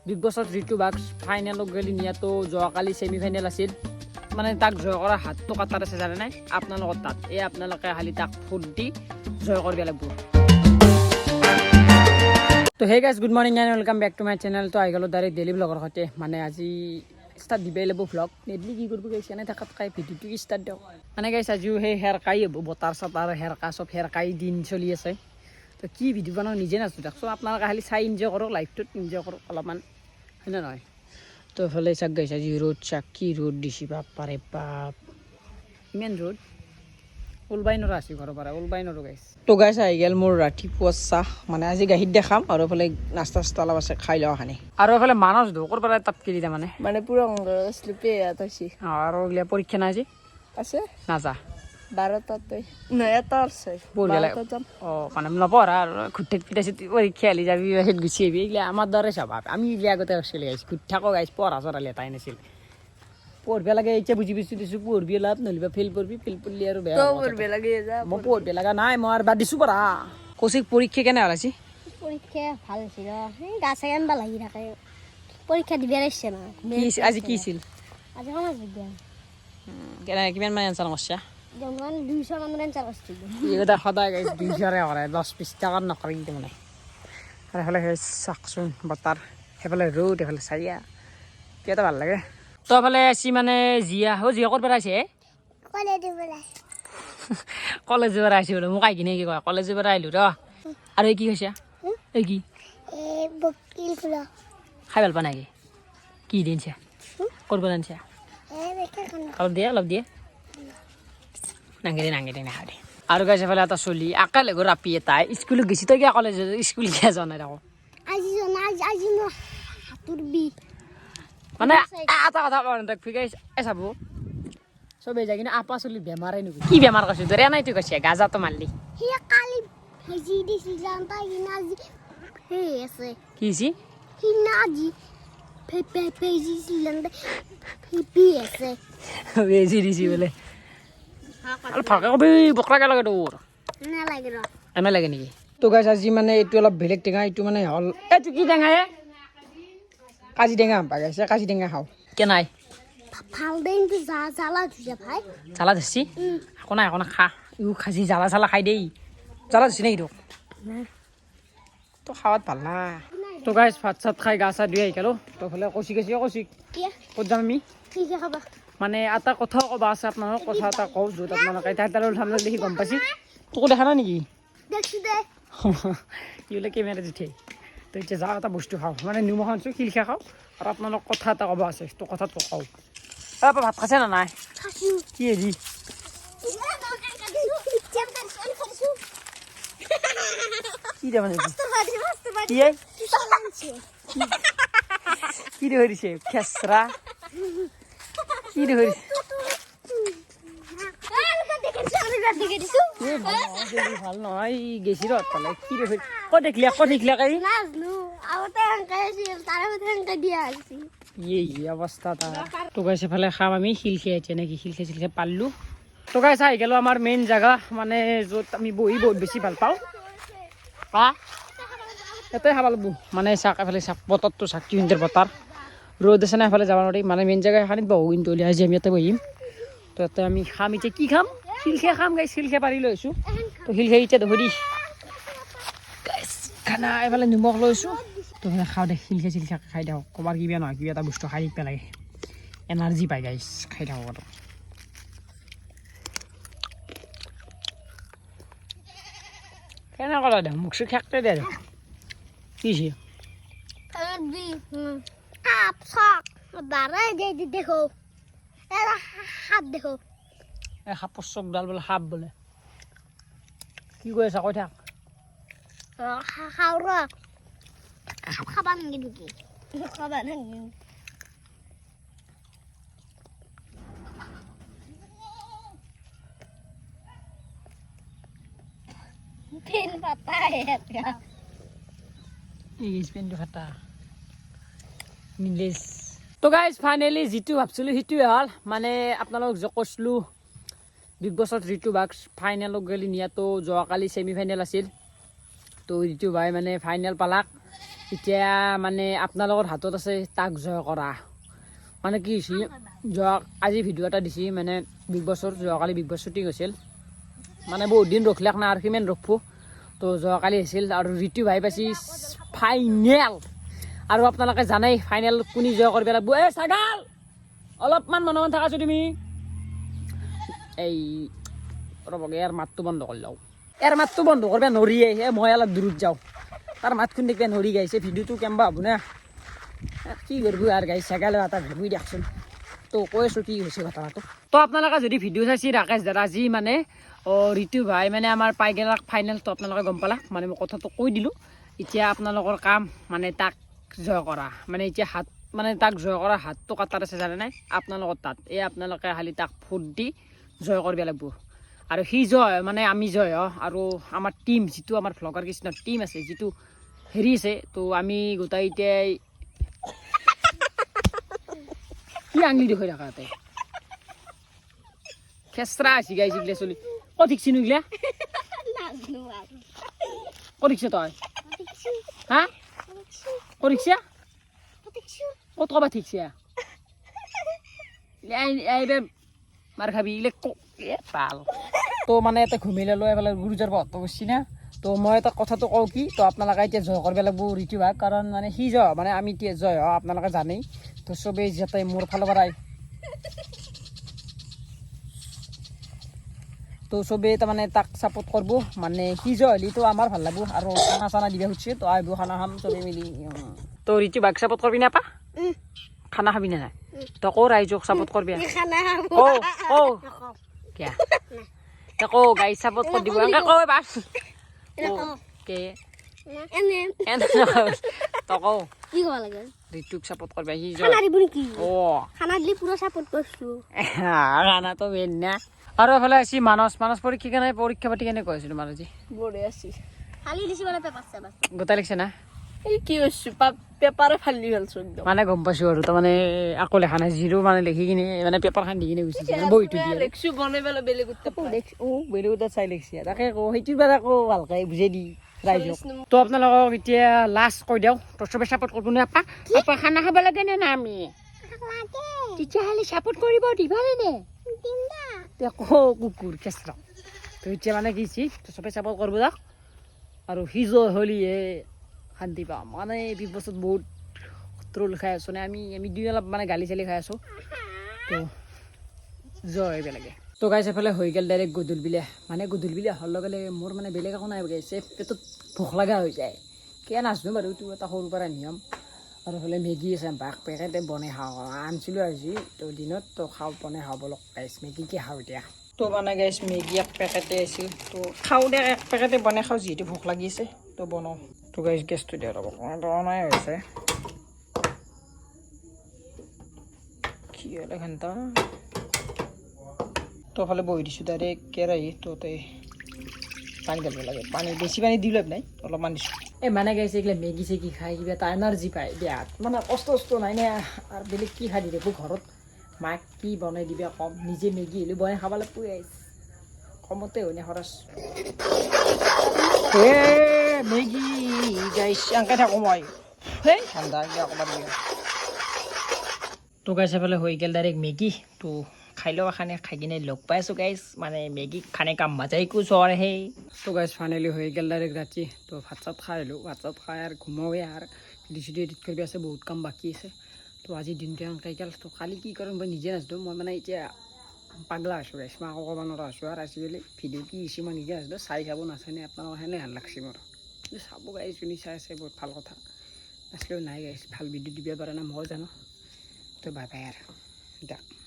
big বছত ঋতু বাগ ফাইনেলত গেলি নিয়াতো যোৱাকালি ছেমি ফাইনেল আছিল মানে তাক জয় কৰা হাতটো কাটাৰ আছে জানে নাই আপোনালোকৰ তাত এই আপোনালোকে খালি তাক ফুট দি জয় কৰিব লাগিব তো hey guys good morning and welcome back to my channel তো আহি গ'লো ডাইৰেক্ট ডেইলি ব্লগৰ সৈতে মানে আজি ষ্টাৰ্ট দিবই লাগিব ব্লগ নেটলি কি কৰিব গৈছে এনে থাকাত কাই ভিডিঅ'টো ষ্টাৰ্ট দিয়ক মানে গাইজ আজিও সেই হেৰকাই হ'ব বতাৰ চতাৰ হেৰকা চব হেৰকাই দিন চলি আছে তো কি ভিডিঅ' বনাওঁ নিজে নাচোঁ তাক চব আপোনালোকে খালি চাই এনজয় কৰক লাইফটোত এনজয় কৰক অলপমান হয় নে নহয় তো এইফালে চাক গাইছে আজি ৰ'দ চাক কি ৰ'দ দিছে বাপাৰে বাপ ইমান ৰ'দ ওলবাই নৰা আছোঁ ঘৰৰ পৰা ওলবাই নৰো গাইছ তো গাইছ আহি গ'ল মোৰ ৰাতিপুৱা চাহ মানে আজি গাখীৰ দেখাম আৰু এইফালে নাস্তা চাস্তা অলপ আছে খাই লওঁ খানি আৰু এইফালে মানস ধোকৰ পৰা তাত কিনি তাৰমানে মানে পুৰা শ্লিপে ইয়াত হৈছে আৰু এইগিলা পৰীক্ষা নাই আজি আছে নাযা 12টাতে নাই এটা আছে অঁ মানে নপঢ়া আৰু ঘুটেক পিটাইছে পৰীক্ষা হ'লে যাবি সেই গুচি আহিবি এইগিলা আমাৰ দৰে স্বভাৱ আমি এইগিলা আগতে চলি আহিছোঁ ঘুট থাকো গাইছ পঢ়া চঢ়া লেটাই নাছিল পঢ়িব লাগে এতিয়া বুজি পাইছোঁ দিছোঁ পঢ়বি লাভ নহ'লে ফেইল কৰিবি ফেইল কৰিলে আৰু বেয়া পঢ়িব লাগে মই পঢ়িব লগা নাই মই আৰু বাদ দিছোঁ পঢ়া কৌশিক পৰীক্ষা কেনে হ'ল আজি পৰীক্ষা ভাল আছিল গা চা আনবা লাগি থাকে পৰীক্ষা দিব লাগিছে না আজি কি আছিল আজি সমাজ বিজ্ঞান কেনে কিমান মান এনচাৰ কৰিছা যেমন 200 মান এনচাৰ কৰিছিলোঁ এইকেইটা সদায় গাইছ 200ৰে কৰে 10-20 টকাৰ নকৰে কিন্তু মানে আৰু এইফালে সেই চাকচোন বতাৰ সেইফালে ৰ'দ এইফালে চাৰিয়া কেইটা ভাল লাগে তো এইফালে আছি মানে জিয়া জিয়া ক'ৰ পৰা আহিছে কলেজৰ পৰা আহিছে বোলে মোক আহি কিনে কি কয় কলেজৰ পৰা আহিলোঁ ৰ আৰু এই কি কৈছা এই কি খাই ভাল পোৱা নাই কি দিনছা ক'ৰ পৰা আনিছা অলপ দিয়ে নাংগে নাখাওঁ দে আৰু গাইছে এইফালে এটা চলি আকালে ঘৰ ৰাপি এটা স্কুলত গৈছি তই কিয় কলেজ স্কুল কিয় যোৱা নাই দেখোন মানে এটা কথা তাক ফিকাই চাব চবেই যায় কিন্তু আপা চলি বেমাৰে নেকি কি বেমাৰ কৈছো দৰে নাইতো কৈছে গাজাটো মাৰলি কি বেজি দিছি বোলে আৰু ভালকে কবি বকৰাকে লাগে তোৰ এনে লাগে নেকি তো গাইছ আজি মানে এইটো অলপ বেলেগ টেঙা এইটো মানে হ'ল এইটো কি টেঙা কাজি টেঙা পাগাইছে কাজি টেঙা খাওঁ কেনাই জ্বালা ধৰছি একো নাই খা ইও খাজি জ্বালা চালা খাই দেই জ্বালা ধৰছি নেকি তোক তো খাৱাত ভাল না তো গাইছ ভাত চাত খাই গা চা ধুই আহি গ'লো তো ফালে কচি ক'ত যাম আমি মানে এটা কথাও ক'বা আছে আপোনালোকক কথা এটা কওঁ য'ত আপোনালোকে তাইতালৰ ঠাণ্ডা দেখি গম পাইছে তোকো দেখা নাই নেকি এইবিলাক কেমেৰা দিঠে তো এতিয়া যাওঁ এটা বস্তু খাওঁ মানে নিমখ আনছোঁ শিলখা খাওঁ আৰু আপোনালোক কথা এটা ক'ব আছে তো কথাটো কওঁ আপা ভাত খাইছে না নাই কি হেৰি কি দে মানে কি দে হৰিছে খেচৰা কি দে হৰিছে ভাল নহয় গেছি ৰত পালে কি দে ক'ত দেখিলা কাই অৱস্থা তো গাইছে ফালে খাম আমি শিলখে এতিয়া নেকি শিলখে পাৰলোঁ তো গাইছে আহি গ'লো আমাৰ মেইন জেগা মানে য'ত আমি বহি বহুত বেছি ভাল পাওঁ ইয়াতে খাব লাগিব মানে চাক এফালে চাক বতৰটো চাক কি সুন্দৰ বতৰ ৰ'দ আছে না এফালে যাব নোৱাৰি মানে মেইন জেগা এখানিত বহু কিন্তু আজি আমি ইয়াতে বহিম তো ইয়াতে আমি খাম এতিয়া কি খাম শিলখে খাম গাইছ শিলখে পাৰি লৈছোঁ তো শিলখে এতিয়া ধৰি গাইছ খানা এইফালে নিমখ লৈছোঁ তো খাওঁ দে শিলখে খাই দিওঁ ক'বাৰ কিবা নহয় কিবা এটা বস্তু খাই পেলাই এনাৰ্জি পাই গাইছ খাই থাকোঁ আৰু কেনেকুৱা দে মুখ চুখ খেকতে দে কি দেখো হাত দেখো এই সাপৰ চকডাল বোলে সাপ বোলে কি কৈ আছা কৈ থাক খাবা নাকি খাবা নাকি পেন পাতা পেনটো ফাটা নিলেজ তো গাইজ ফাইনেলি যিটো ভাবছিলোঁ সেইটোৱে হ'ল মানে আপোনালোক কৈছিলোঁ বিগ বছত ঋতু বাগ ফাইনেলত গেলি নিয়াতো যোৱাকালি ছেমি ফাইনেল আছিল তো ঋতু ভাই মানে ফাইনেল পালাক এতিয়া মানে আপোনালোকৰ হাতত আছে তাক জয় কৰা মানে কি হৈছে আজি ভিডিঅ' এটা দিছে মানে বিগ বছৰ যোৱাকালি বিগ বছ শ্বুটিং হৈছিল মানে বহুত দিন ৰখিলাক না আৰু কিমান ৰখব তো যোৱাকালি হৈছিল আৰু ঋতু ভাই পাইছি ফাইনেল আৰু আপোনালোকে জানেই ফাইনেল কোনে জয় কৰিব লাগিব এই ছাগাল অলপমান মনে থাকাছো তুমি এই ৰ'বগে ইয়াৰ মাতটো বন্ধ কৰি লওঁ ইয়াৰ মাতটো বন্ধ কৰিব নৰিয়ে মই অলপ দূৰত যাওঁ তাৰ মাতখন দেখিব নৰি গাইছে ভিডিঅ'টো কেম্বা হ'ব না কি কৰিব আৰু গাই ছাগালে এটা ভাবি দিয়কচোন তো কৈ আছোঁ কি হৈছে ঘটনাটো তো আপোনালোকে যদি ভিডিঅ' চাইছি ৰাকেশ দাদা যি মানে ঋতু ভাই মানে আমাৰ পাই গেল ফাইনেল তো আপোনালোকে গম পালা মানে মই কথাটো কৈ দিলোঁ এতিয়া আপোনালোকৰ কাম মানে তাক জয় কৰা মানে এতিয়া হাত মানে তাক জয় কৰা হাতটো কাটাৰ আছে জানে নাই আপোনালোকৰ তাত এই আপোনালোকে খালি তাক ভোট দি জয় কৰিব লাগিব আৰু সি জয় মানে আমি জয় আৰু আমাৰ টিম যিটো আমাৰ ভ্লগাৰ কৃষ্ণৰ টিম আছে যিটো হেৰি আছে তো আমি গোটাই এতিয়াই কি আঙুলি দেখুৱাই থাকা তাতে খেচৰা আছে গাইছে গিলা চলি ক'ত শিকছি নগিলা ক'ত শিকছে তই হা ক'ত শিকছা ক'ত ক'বা শিকছা এইবাৰ মাৰ খাবি এইগিলা পাল তো মানে এটা ঘুমি ল'লো এফালে গুৰুজাৰ বহত কৰিছি না তো মই এটা কথাটো কওঁ কি তো আপোনালোকে এতিয়া জয় কৰিব লাগিব ঋতু ভাগ কাৰণ মানে সি জয় মানে আমি এতিয়া জয় আপোনালোকে জানেই তো চবেই যাতে মোৰ ফালৰ পৰাই তো চবেই তাৰমানে তাক ছাপোৰ্ট কৰিব মানে সি জয় হ'লেতো আমাৰ ভাল লাগিব আৰু খানা চানা দিব খুজিছে তো আহিব খানা খাম চবেই মিলি তো ঋতু ভাগ ছাপোৰ্ট কৰিবি নাপা খানা খাবি নে নাই তো কৌ ৰাইজক ছাপোৰ্ট কৰিবি কিয়া কৌ গাড়ী ছাপোৰ্ট কৰি দিব এনেকৈ কৌ বাছ কে তকৌ কি ক'ব লাগে ঋতুক ছাপোৰ্ট কৰিবা সি খানা দিব নেকি অ' খানা দিলে পুৰা ছাপোৰ্ট কৰিছোঁ খানাটো মেইন না আৰু এফালে আছে মানস পৰীক্ষা কেনে পৰীক্ষা পাতি কেনে কৈছে তোমাৰ আজি বঢ়িয়া আছে খালি দিছি মানে পেপাৰ চেপাৰ গোটাই লিখছে না এই কি হৈছো পেপাৰে ফালি ভালছো একদম মানে গম পাইছোঁ আৰু তাৰমানে আকৌ লেখা নাই জিৰো মানে লিখি কিনে মানে পেপাৰখন দি কিনে গুচি যায় বহিটো দিয়ে লেখছো বনাই পেলাই বেলেগ বেলেগ চাই লিখছে তাকে আকৌ সেইটো বাৰ আকৌ ভালকৈ বুজাই দি ৰাইজক তো আপোনালোকক এতিয়া লাষ্ট কৈ দিওঁ তো চবে ছাপোৰ্ট কৰিব নে আপা আপা খানা খাব লাগে নে না আমি তেতিয়াহ'লে ছাপোৰ্ট কৰিব দিবানে নে আকৌ কুকুৰ খেচৰা তো এতিয়া মানে কি তো চবে ছাপোৰ্ট কৰিব যাওক আৰু সিজ হ'লিহে শান্তি পাম মানে বিগ বছত বহুত ট্ৰল খাই আছোঁ নে আমি দুই অলপ মানে গালি চালি খাই আছোঁ তো জয় আহিব লাগে তো গাইছ এফালে হৈ গ'ল ডাইৰেক্ট গধূলি বিলে মানে গধূলি বিলে অহাৰ লগে লগে মোৰ মানে বেলেগ একো নাই গাইছে পেটত ভোক লগা হৈ যায় কিয় নাজানো বাৰু এইটো এটা সৰুৰ পৰা নিয়ম আৰু হ'লে মেগী আছে বাক পেকেটে বনাই খাওঁ আনিছিলোঁ আজি তো দিনত তো খাওঁ বনাই খাব লগ গাইছ মেগীকে খাওঁ এতিয়া তো মানে গাইছ মেগী এক পেকেটে আছিল তো খাওঁ দে এক পেকেটে বনাই খাওঁ যিহেতু ভোক লাগিছে তো বনাওঁ তো গাইছ গেছটো দিয়া ৰ'ব বনাই হৈছে কি হ'লে ঘণ্টা তো ফালে বহি দিছোঁ ডাইৰেক্ট কেৰাহী তো পানী ঢালিব লাগে পানী বেছি পানী দি লাভ নাই অলপমান দিছোঁ এই মানে গাইছে এইগিলা মেগী চেগি খাই কিবা এটা এনাৰ্জি পায় বিয়াত মানে কষ্ট নাই নে আৰু বেলেগ কি খাই দি দেখোঁ ঘৰত মাক কি বনাই দিবা কম নিজে মেগী হ'লে বনাই খাব লাগিব কমতে হয় নে খৰচ মেগী গাইছ এনেকৈ থাকোঁ মই সেই ঠাণ্ডা অকণমান তো গাইছ এফালে হৈ গ'ল ডাইৰেক্ট মেগী তো খাই লওঁ খানে খাই কিনে লগ পাই আছোঁ গাইছ মানে মেগী খানে কাম মজাই কুছ হয় সেই তো গাইছ ফাইনেলি হৈ গ'ল ডাইৰেক্ট ৰাতি তো ভাত চাত খাই আহিলোঁ ভাত চাত খাই আৰু ঘুমাওঁৱে আৰু ভিডিঅ' এডিট কৰিব আছে বহুত কাম বাকী আছে তো আজি দিনটো এনেকৈ গ'ল তো কালি কি কৰিম মই নিজে নাজানো মই মানে এতিয়া পাগলা আছোঁ গাইছ মই আকৌ ক'ব নোৱাৰা আছোঁ আৰু আজিকালি ভিডিঅ' কি হৈছে মই নিজে নাজানো চাই চাব নাচানে আপোনালোকৰ সেনে ভাল লাগছে মোৰ চাব গাইছ যোনে চাই আছে বহুত ভাল কথা আজকালি নাই গাইছ ভাল ভিডিঅ' দিব পাৰে না মই জানো তো বাই বাই আৰু দিয়ক